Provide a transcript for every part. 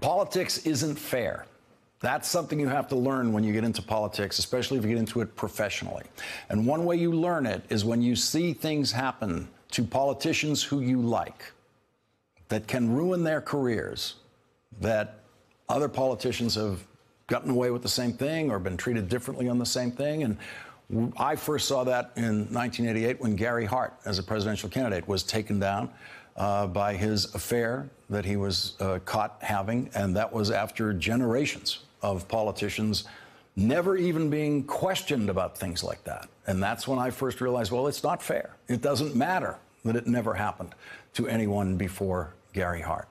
Politics isn't fair. That's something you have to learn when you get into politics, especially if you get into it professionally. And one way you learn it is when you see things happen to politicians who you like that can ruin their careers, that other politicians have gotten away with the same thing or been treated differently on the same thing. And I first saw that in 1988 when Gary Hart, as a presidential candidate, was taken down by his affair that he was caught having. And that was after generations of politicians never even being questioned about things like that. And that's when I first realized, well, it's not fair. It doesn't matter that it never happened to anyone before Gary Hart.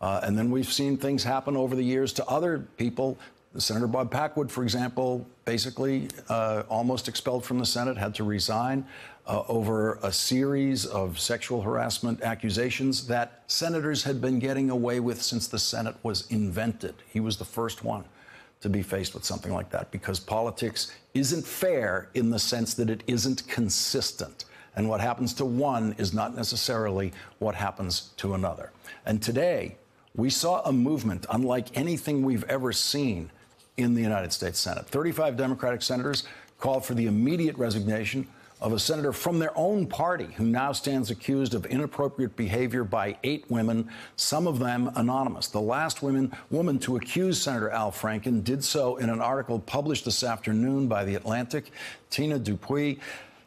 And then we've seen things happen over the years to other people. Senator Bob Packwood, for example, basically almost expelled from the Senate, had to resign over a series of sexual harassment accusations that senators had been getting away with since the Senate was invented. He was the first one to be faced with something like that, because politics isn't fair in the sense that it isn't consistent. And what happens to one is not necessarily what happens to another. And today, we saw a movement unlike anything we've ever seen in the United States Senate. 35 Democratic senators called for the immediate resignation of a senator from their own party who now stands accused of inappropriate behavior by 8 women, some of them anonymous. The last woman to accuse Senator Al Franken did so in an article published this afternoon by The Atlantic. Tina Dupuis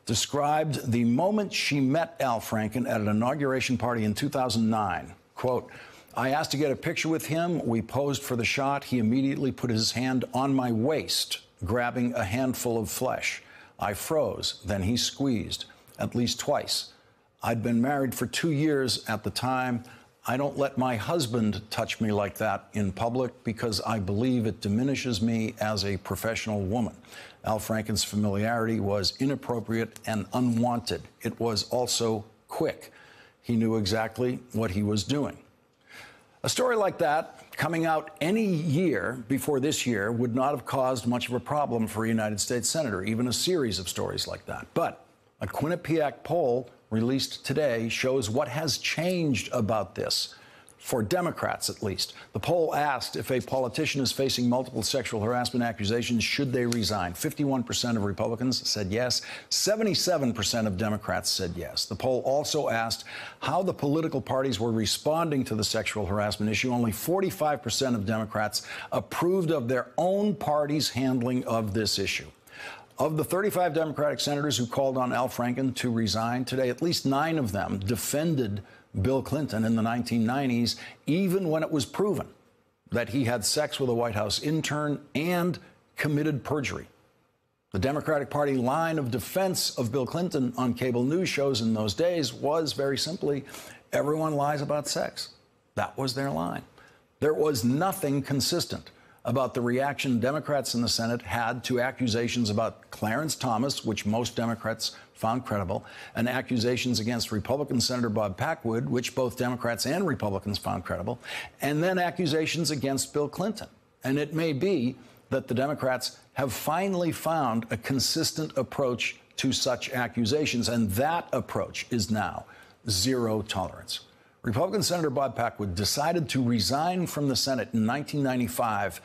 described the moment she met Al Franken at an inauguration party in 2009. Quote, "I asked to get a picture with him. We posed for the shot. He immediately put his hand on my waist, grabbing a handful of flesh. I froze. Then he squeezed, at least twice. I'd been married for 2 years at the time. I don't let my husband touch me like that in public because I believe it diminishes me as a professional woman." Al Franken's familiarity was inappropriate and unwanted. It was also quick. He knew exactly what he was doing. A story like that, coming out any year before this year, would not have caused much of a problem for a United States senator, even a series of stories like that. But a Quinnipiac poll released today shows what has changed about this, for Democrats at least. The poll asked if a politician is facing multiple sexual harassment accusations, should they resign? 51% of Republicans said yes. 77% of Democrats said yes. The poll also asked how the political parties were responding to the sexual harassment issue. Only 45% of Democrats approved of their own party's handling of this issue. Of the 35 Democratic senators who called on Al Franken to resign today, at least 9 of them defended Bill Clinton in the 1990s, even when it was proven that he had sex with a White House intern and committed perjury. The Democratic Party line of defense of Bill Clinton on cable news shows in those days was very simply, everyone lies about sex. That was their line. There was nothing consistent about the reaction Democrats in the Senate had to accusations about Clarence Thomas, which most Democrats found credible, and accusations against Republican Senator Bob Packwood, which both Democrats and Republicans found credible, and then accusations against Bill Clinton. And it may be that the Democrats have finally found a consistent approach to such accusations, and that approach is now zero tolerance. Republican Senator Bob Packwood decided to resign from the Senate in 1995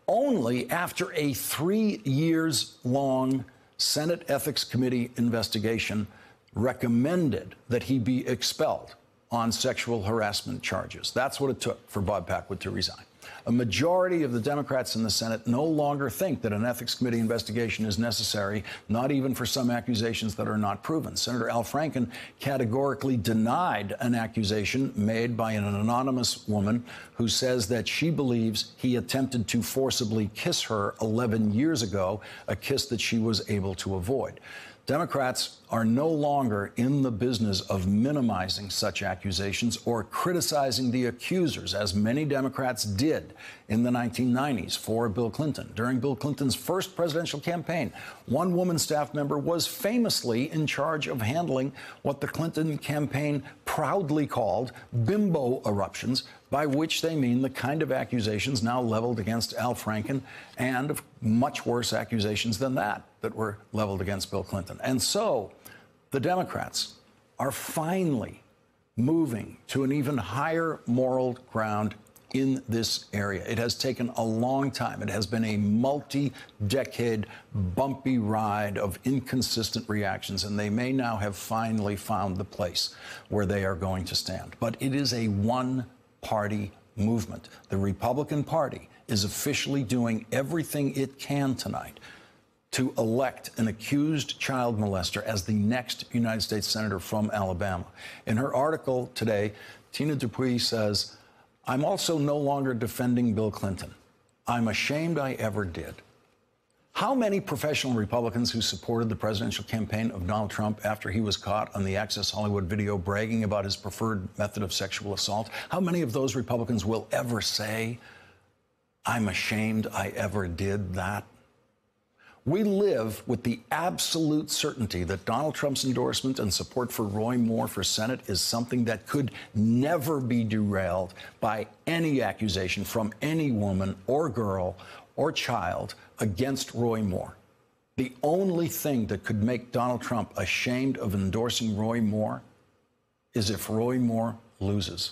only after a 3-year-long Senate Ethics Committee investigation recommended that he be expelled on sexual harassment charges. That's what it took for Bob Packwood to resign. A majority of the Democrats in the Senate no longer think that an ethics committee investigation is necessary, not even for some accusations that are not proven. Senator Al Franken categorically denied an accusation made by an anonymous woman who says that she believes he attempted to forcibly kiss her 11 years ago, a kiss that she was able to avoid. Democrats are no longer in the business of minimizing such accusations or criticizing the accusers, as many Democrats did in the 1990s for Bill Clinton. During Bill Clinton's first presidential campaign, one woman staff member was famously in charge of handling what the Clinton campaign proudly called bimbo eruptions, by which they mean the kind of accusations now leveled against Al Franken and much worse accusations than that were leveled against Bill Clinton. And so the Democrats are finally moving to an even higher moral ground in this area. It has taken a long time. It has been a multi-decade bumpy ride of inconsistent reactions, and they may now have finally found the place where they are going to stand. But it is a one-party movement. The Republican Party is officially doing everything it can tonight to elect an accused child molester as the next United States Senator from Alabama. In her article today, Tina Dupuis says, "I'm also no longer defending Bill Clinton. I'm ashamed I ever did." How many professional Republicans who supported the presidential campaign of Donald Trump after he was caught on the Access Hollywood video bragging about his preferred method of sexual assault, how many of those Republicans will ever say, "I'm ashamed I ever did that"? We live with the absolute certainty that Donald Trump's endorsement and support for Roy Moore for Senate is something that could never be derailed by any accusation from any woman or girl or child against Roy Moore. The only thing that could make Donald Trump ashamed of endorsing Roy Moore is if Roy Moore loses.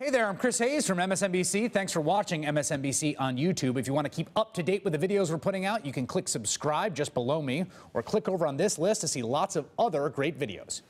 Hey there, I'm Chris Hayes from MSNBC. Thanks for watching MSNBC on YouTube. If you want to keep up to date with the videos we're putting out, you can click subscribe just below me or click over on this list to see lots of other great videos.